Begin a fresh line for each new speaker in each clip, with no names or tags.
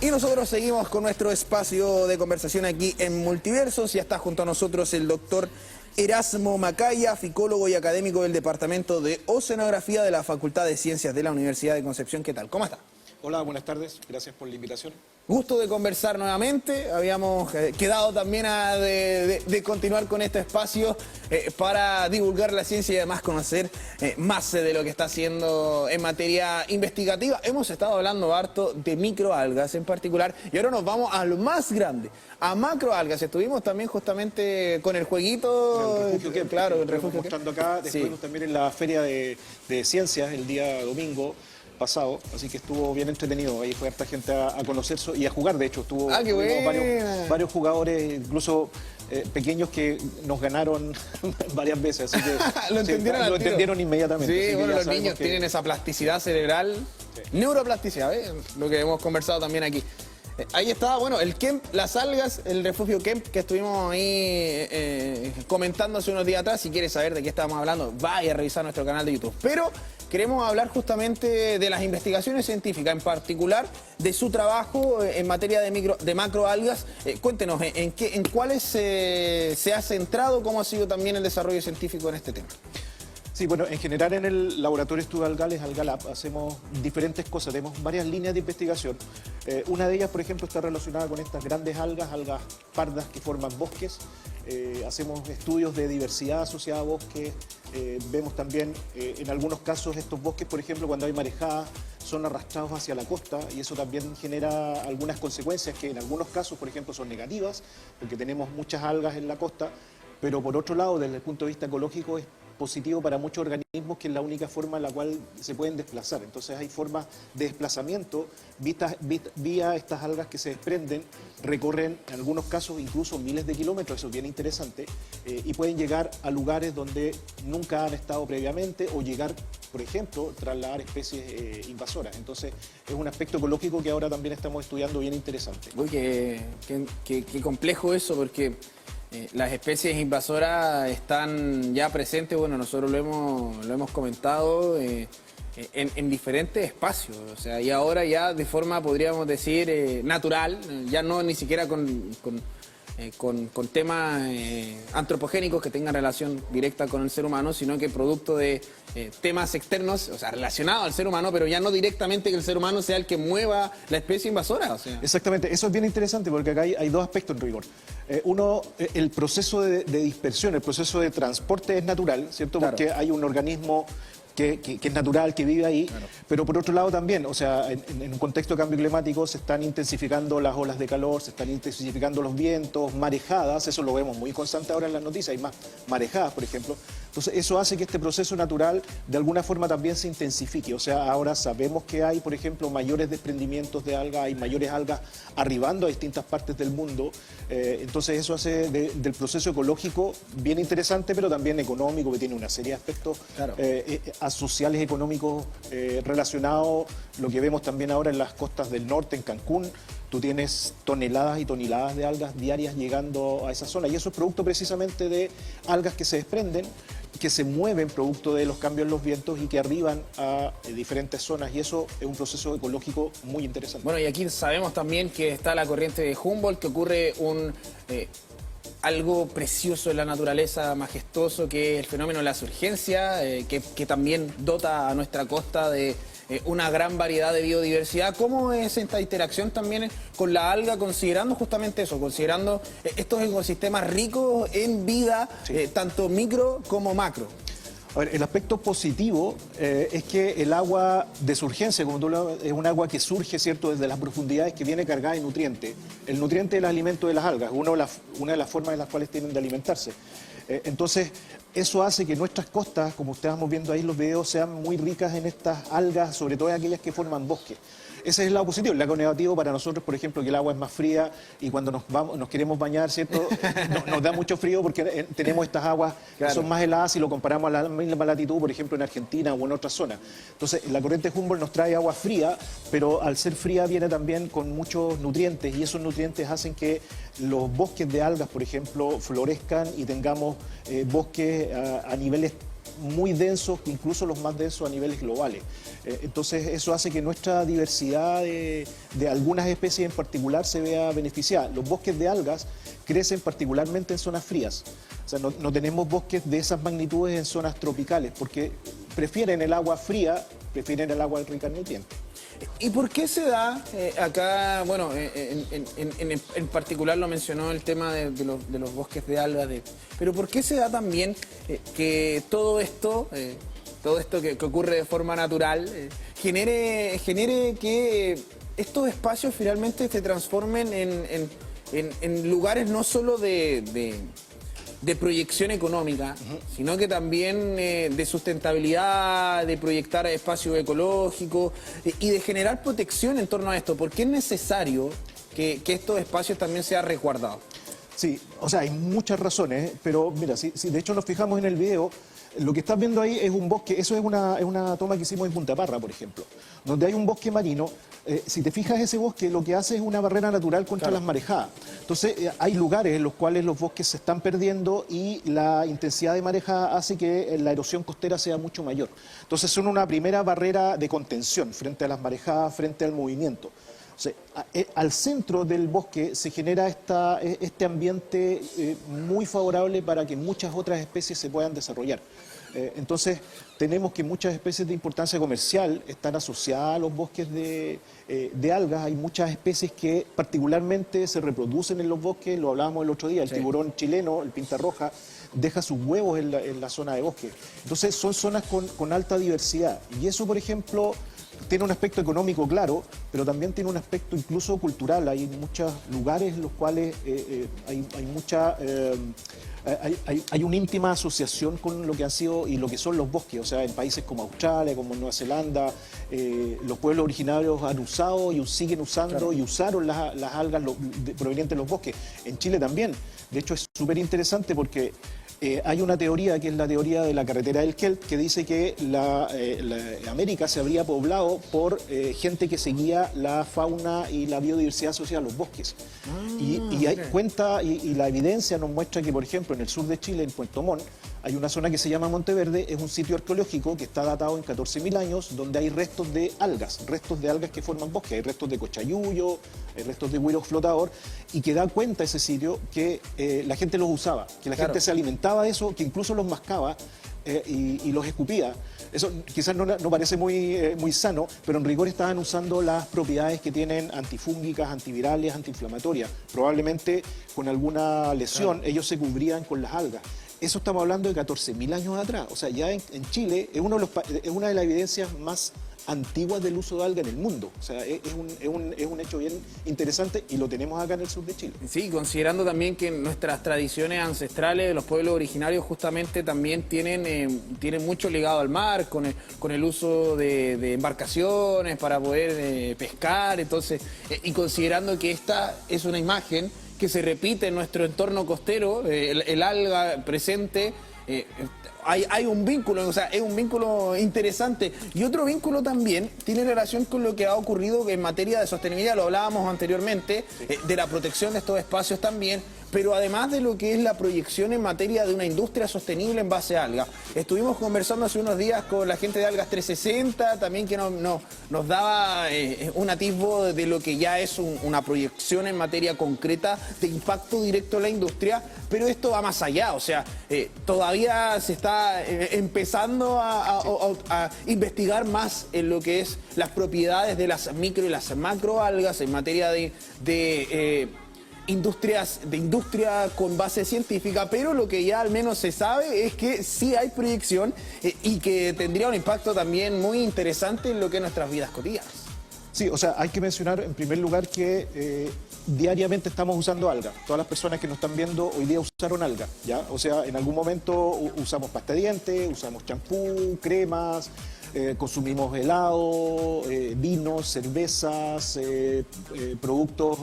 Y nosotros seguimos con nuestro espacio de conversación aquí en Multiversos. Ya está junto a nosotros el doctor Erasmo Macaya, ficólogo y académico del Departamento de Oceanografía de la Facultad de Ciencias de la Universidad de Concepción. ¿Qué tal? ¿Cómo está?
Hola, buenas tardes. Gracias por la invitación.
Gusto de conversar nuevamente. Habíamos quedado también de continuar con este espacio para divulgar la ciencia y además conocer más de lo que está haciendo en materia investigativa. Hemos estado hablando harto de microalgas en particular y ahora nos vamos a lo más grande, a macroalgas. Estuvimos también justamente con el jueguito.
El refugio Kemp,
claro, el refugio
mostrando acá. Estuvimos también en la Feria de Ciencias el día domingo pasado, así que estuvo bien entretenido. Ahí fue harta gente a conocerse y a jugar. De hecho, tuvimos varios jugadores, incluso pequeños, que nos ganaron varias veces. Así que
lo entendieron
inmediatamente.
Sí, bueno, los niños tienen esa plasticidad cerebral, neuroplasticidad, lo que hemos conversado también aquí. Ahí está, bueno, el Kemp, las algas, el refugio Kemp que estuvimos ahí comentando hace unos días atrás. Si quieres saber de qué estábamos hablando, vaya a revisar nuestro canal de YouTube. Pero queremos hablar justamente de las investigaciones científicas, en particular de su trabajo en materia de macroalgas. Cuéntenos, ¿en cuáles se ha centrado? ¿Cómo ha sido también el desarrollo científico en este tema?
Sí, bueno, en general en el Laboratorio de Estudios Algales, AlgaLab, hacemos diferentes cosas, tenemos varias líneas de investigación. Una de ellas, por ejemplo, está relacionada con estas grandes algas pardas que forman bosques. Hacemos estudios de diversidad asociada a bosques. Vemos también, en algunos casos, estos bosques, por ejemplo, cuando hay marejada, son arrastrados hacia la costa y eso también genera algunas consecuencias que en algunos casos, por ejemplo, son negativas, porque tenemos muchas algas en la costa, pero por otro lado, desde el punto de vista ecológico, es positivo para muchos organismos, que es la única forma en la cual se pueden desplazar. Entonces hay formas de desplazamiento vía estas algas que se desprenden, recorren en algunos casos incluso miles de kilómetros, eso es bien interesante, y pueden llegar a lugares donde nunca han estado previamente o llegar, por ejemplo, trasladar especies invasoras. Entonces es un aspecto ecológico que ahora también estamos estudiando bien interesante.
Uy, qué complejo eso, porque las especies invasoras están ya presentes, bueno, nosotros lo hemos comentado en diferentes espacios, o sea, y ahora ya de forma, podríamos decir, natural, ya no ni siquiera con temas antropogénicos que tengan relación directa con el ser humano, sino que producto de temas externos, o sea, relacionados al ser humano, pero ya no directamente que el ser humano sea el que mueva la especie invasora. O sea.
Exactamente, eso es bien interesante porque acá hay dos aspectos en rigor. Uno, el proceso de dispersión, el proceso de transporte es natural, ¿cierto? Claro. Porque hay un organismo que es natural, que vive ahí, claro. Pero por otro lado también, o sea, en un contexto de cambio climático se están intensificando las olas de calor, se están intensificando los vientos, marejadas, eso lo vemos muy constante ahora en las noticias, hay más marejadas, por ejemplo. Entonces eso hace que este proceso natural de alguna forma también se intensifique, o sea, ahora sabemos que hay, por ejemplo, mayores desprendimientos de algas, hay mayores algas arribando a distintas partes del mundo, entonces eso hace del proceso ecológico bien interesante, pero también económico, que tiene una serie de aspectos, claro, sociales, económicos relacionados, lo que vemos también ahora en las costas del norte, en Cancún. Tú tienes toneladas y toneladas de algas diarias llegando a esa zona y eso es producto precisamente de algas que se desprenden, que se mueven producto de los cambios en los vientos y que arriban a diferentes zonas, y eso es un proceso ecológico muy interesante.
Bueno, y aquí sabemos también que está la corriente de Humboldt, que ocurre algo precioso en la naturaleza, majestuoso, que es el fenómeno de la surgencia, que también dota a nuestra costa de una gran variedad de biodiversidad. ¿Cómo es esta interacción también con la alga, considerando justamente eso, considerando estos ecosistemas ricos en vida, sí, tanto micro como macro?
A ver, el aspecto positivo es que el agua de surgencia, como tú lo es un agua que surge, ¿cierto?, desde las profundidades, que viene cargada de nutrientes. El nutriente es el alimento de las algas, una de las formas en las cuales tienen de alimentarse. Entonces, eso hace que nuestras costas, como ustedes vamos viendo ahí en los videos, sean muy ricas en estas algas, sobre todo aquellas que forman bosques. Ese es el lado positivo. El lado negativo para nosotros, por ejemplo, que el agua es más fría y cuando nos queremos bañar, ¿cierto? Nos da mucho frío porque tenemos estas aguas, claro, que son más heladas si lo comparamos a la misma latitud, por ejemplo, en Argentina o en otras zonas. Entonces, la corriente Humboldt nos trae agua fría, pero al ser fría viene también con muchos nutrientes y esos nutrientes hacen que los bosques de algas, por ejemplo, florezcan y tengamos bosques a niveles muy densos, incluso los más densos a niveles globales. Entonces eso hace que nuestra diversidad de algunas especies en particular se vea beneficiada. Los bosques de algas crecen particularmente en zonas frías. O sea, no tenemos bosques de esas magnitudes en zonas tropicales, porque prefieren el agua fría, prefieren el agua rica en nutrientes.
¿Y por qué se da acá, bueno, en particular lo mencionó el tema de los bosques de algas, pero por qué se da también que todo esto que ocurre de forma natural, genere que estos espacios finalmente se transformen en lugares no solo de proyección económica, sino que también de sustentabilidad, de proyectar espacios ecológicos y de generar protección en torno a esto? ¿Por qué es necesario que estos espacios también sean resguardados?
Sí, o sea, hay muchas razones, pero mira, si de hecho nos fijamos en el video, lo que estás viendo ahí es un bosque, eso es una toma que hicimos en Punta Parra, por ejemplo, donde hay un bosque marino. Si te fijas, ese bosque lo que hace es una barrera natural contra las marejadas. Entonces, hay lugares en los cuales los bosques se están perdiendo y la intensidad de marejada hace que la erosión costera sea mucho mayor. Entonces, son una primera barrera de contención frente a las marejadas, frente al movimiento. O sea, al centro del bosque se genera este ambiente muy favorable para que muchas otras especies se puedan desarrollar. Entonces, tenemos que muchas especies de importancia comercial están asociadas a los bosques de algas. Hay muchas especies que particularmente se reproducen en los bosques, lo hablábamos el otro día, el tiburón chileno, el pinta roja, deja sus huevos en la zona de bosque. Entonces, son zonas con alta diversidad. Y eso, por ejemplo, tiene un aspecto económico claro, pero también tiene un aspecto incluso cultural. Hay muchos lugares en los cuales hay una íntima asociación con lo que han sido y lo que son los bosques. O sea, en países como Australia, como Nueva Zelanda, los pueblos originarios han usado y siguen usando y usaron las algas provenientes de los bosques. En Chile también. De hecho, es súper interesante porque hay una teoría que es la teoría de la carretera del Kelt, que dice que América se habría poblado por gente que seguía la fauna y la biodiversidad asociada a los bosques. Y hay cuenta, y la evidencia nos muestra que, por ejemplo, en el sur de Chile, en Puerto Montt, hay una zona que se llama Monteverde, es un sitio arqueológico que está datado en 14.000 años, donde hay restos de algas que forman bosque. Hay restos de cochayuyo, hay restos de güiro flotador, y que da cuenta ese sitio que la gente los usaba, que la gente se alimentaba de eso, que incluso los mascaba y los escupía. Eso quizás no parece muy sano, pero en rigor estaban usando las propiedades que tienen antifúngicas, antivirales, antiinflamatorias. Probablemente con alguna lesión ellos se cubrían con las algas. Eso estamos hablando de 14.000 años atrás. O sea, ya en Chile es una de las evidencias más antiguas del uso de alga en el mundo. O sea, es un hecho bien interesante y lo tenemos acá en el sur de Chile.
Sí, considerando también que nuestras tradiciones ancestrales de los pueblos originarios justamente también tienen mucho ligado al mar, con el uso de embarcaciones para poder pescar. Entonces, y considerando que esta es una imagen que se repite en nuestro entorno costero, el alga presente, hay un vínculo, o sea, es un vínculo interesante. Y otro vínculo también tiene relación con lo que ha ocurrido en materia de sostenibilidad, lo hablábamos anteriormente, de la protección de estos espacios también, pero además de lo que es la proyección en materia de una industria sostenible en base a algas. Estuvimos conversando hace unos días con la gente de Algas 360, también que nos daba un atisbo de lo que ya es una proyección en materia concreta de impacto directo en la industria, pero esto va más allá, o sea, todavía se está empezando a investigar más en lo que es las propiedades de las micro y las macroalgas en materia de industria con base científica, pero lo que ya al menos se sabe es que sí hay proyección y que tendría un impacto también muy interesante en lo que es nuestras vidas cotidianas.
Sí, o sea, hay que mencionar en primer lugar que diariamente estamos usando alga. Todas las personas que nos están viendo hoy día usaron alga, ¿ya? O sea, en algún momento usamos pasta de dientes, usamos champú, cremas, consumimos helado, vinos, cervezas, productos,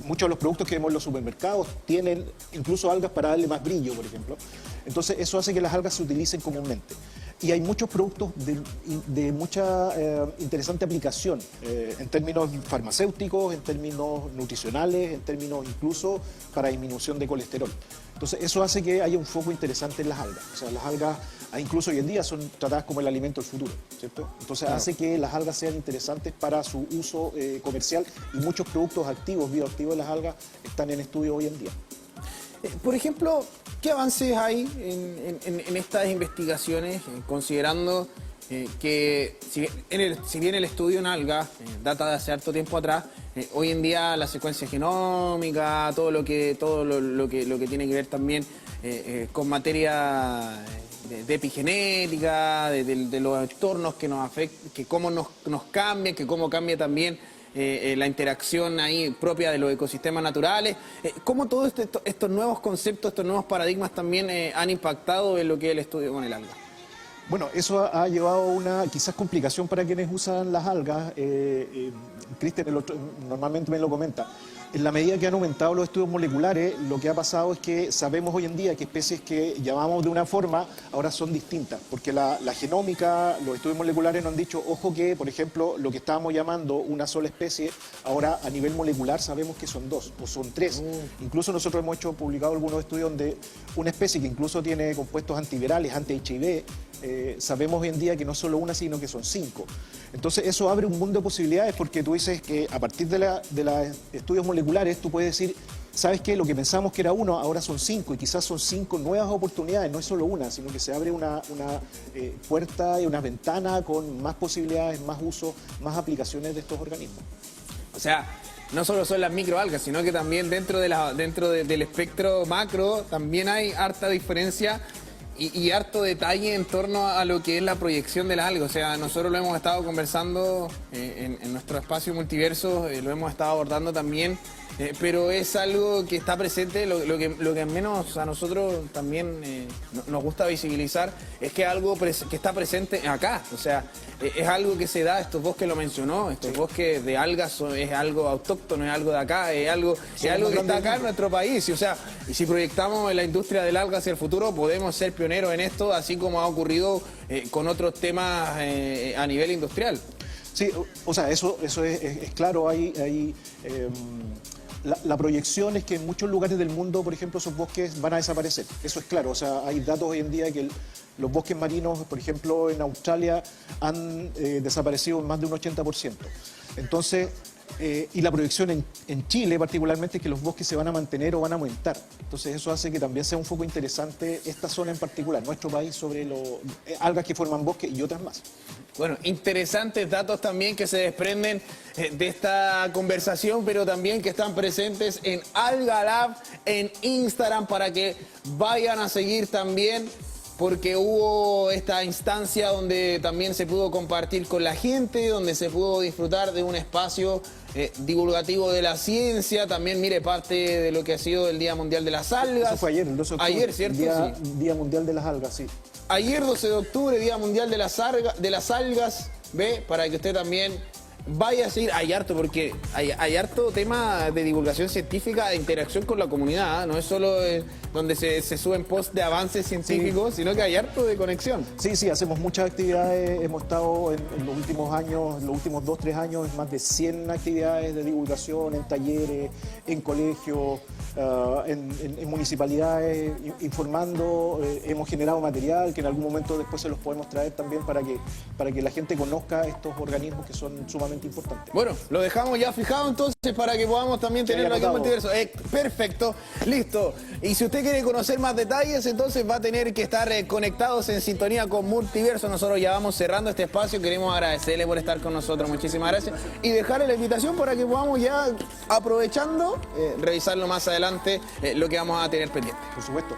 muchos de los productos que vemos en los supermercados tienen incluso algas para darle más brillo, por ejemplo. Entonces eso hace que las algas se utilicen comúnmente. Y hay muchos productos de mucha interesante aplicación en términos farmacéuticos, en términos nutricionales, en términos incluso para disminución de colesterol. Entonces eso hace que haya un foco interesante en las algas. O sea, las algas incluso hoy en día son tratadas como el alimento del futuro, ¿cierto? Entonces hace que las algas sean interesantes para su uso comercial y muchos productos activos, bioactivos de las algas están en estudio hoy en día.
Por ejemplo, ¿qué avances hay en estas investigaciones, considerando que si bien el estudio en algas data de hace harto tiempo atrás, hoy en día la secuencia genómica, todo lo que tiene que ver también con materia de epigenética, de los entornos que nos afectan, que cómo nos cambian, que cómo cambia también la interacción ahí propia de los ecosistemas naturales, cómo todos estos nuevos conceptos, estos nuevos paradigmas también han impactado en lo que es el estudio con el alga.
Bueno, eso ha llevado una quizás complicación para quienes usan las algas. Cristian normalmente me lo comenta. En la medida que han aumentado los estudios moleculares, lo que ha pasado es que sabemos hoy en día que especies que llamamos de una forma ahora son distintas, porque la genómica, los estudios moleculares nos han dicho, ojo que, por ejemplo, lo que estábamos llamando una sola especie, ahora a nivel molecular sabemos que son dos o son tres. Incluso nosotros hemos publicado algunos estudios donde una especie que incluso tiene compuestos antivirales, anti-HIV, sabemos hoy en día que no solo una, sino que son 5. Entonces eso abre un mundo de posibilidades porque tú dices que a partir de los estudios moleculares tú puedes decir, ¿sabes qué? Lo que pensamos que era uno, ahora son 5 y quizás son 5 nuevas oportunidades, no es solo una, sino que se abre una puerta y una ventana con más posibilidades, más usos, más aplicaciones de estos organismos.
O sea, no solo son las microalgas, sino que también dentro del espectro macro también hay harta diferencia y harto detalle en torno a lo que es la proyección de las algas. O sea, nosotros lo hemos estado conversando en nuestro espacio multiverso, lo hemos estado abordando también, pero es algo que está presente, lo que al menos a nosotros también nos gusta visibilizar, es que algo que está presente acá. O sea, es algo que se da, estos bosques lo mencionó, estos bosques de algas es algo autóctono, es algo de acá, es algo que está acá en nuestro país. Y, o sea, y si proyectamos la industria del alga hacia el futuro, podemos ser pioneros en esto, así como ha ocurrido con otros temas a nivel industrial.
Sí, o sea, eso es claro, la proyección es que en muchos lugares del mundo, por ejemplo, esos bosques van a desaparecer. Eso es claro. O sea, hay datos hoy en día que los bosques marinos, por ejemplo, en Australia, han desaparecido en más de un 80%. Entonces, y la proyección en Chile, particularmente, es que los bosques se van a mantener o van a aumentar. Entonces, eso hace que también sea un foco interesante esta zona en particular, nuestro país, sobre algas que forman bosques y otras más.
Bueno, interesantes datos también que se desprenden de esta conversación, pero también que están presentes en Alga Lab, en Instagram, para que vayan a seguir también, porque hubo esta instancia donde también se pudo compartir con la gente, donde se pudo disfrutar de un espacio divulgativo de la ciencia, también mire parte de lo que ha sido el Día Mundial de las Algas.
Eso fue ayer, el 12 de octubre.
Ayer, ¿cierto?
Día Mundial de las Algas, sí.
Ayer 12 de octubre, Día Mundial de las Algas, ¿ve? Para que usted también vaya a seguir. Hay harto, porque hay harto tema de divulgación científica, de interacción con la comunidad, ¿eh? No es solo donde se suben posts de avances científicos, sino que hay harto de conexión.
Sí, hacemos muchas actividades, hemos estado en los últimos años, los últimos 2-3 años, en más de 100 actividades de divulgación, en talleres, en colegios, en municipalidades, informando, hemos generado material que en algún momento después se los podemos traer también para que la gente conozca estos organismos que son sumamente importantes.
Bueno, lo dejamos ya fijado entonces para que podamos también tenerlo aquí en Multiverso. Perfecto, listo. Y si usted quiere conocer más detalles, entonces va a tener que estar conectados en sintonía con Multiverso. Nosotros ya vamos cerrando este espacio. Queremos agradecerle por estar con nosotros. Muchísimas gracias. Y dejarle la invitación para que podamos ya, aprovechando, revisarlo más adelante, lo que vamos a tener pendiente.
Por supuesto.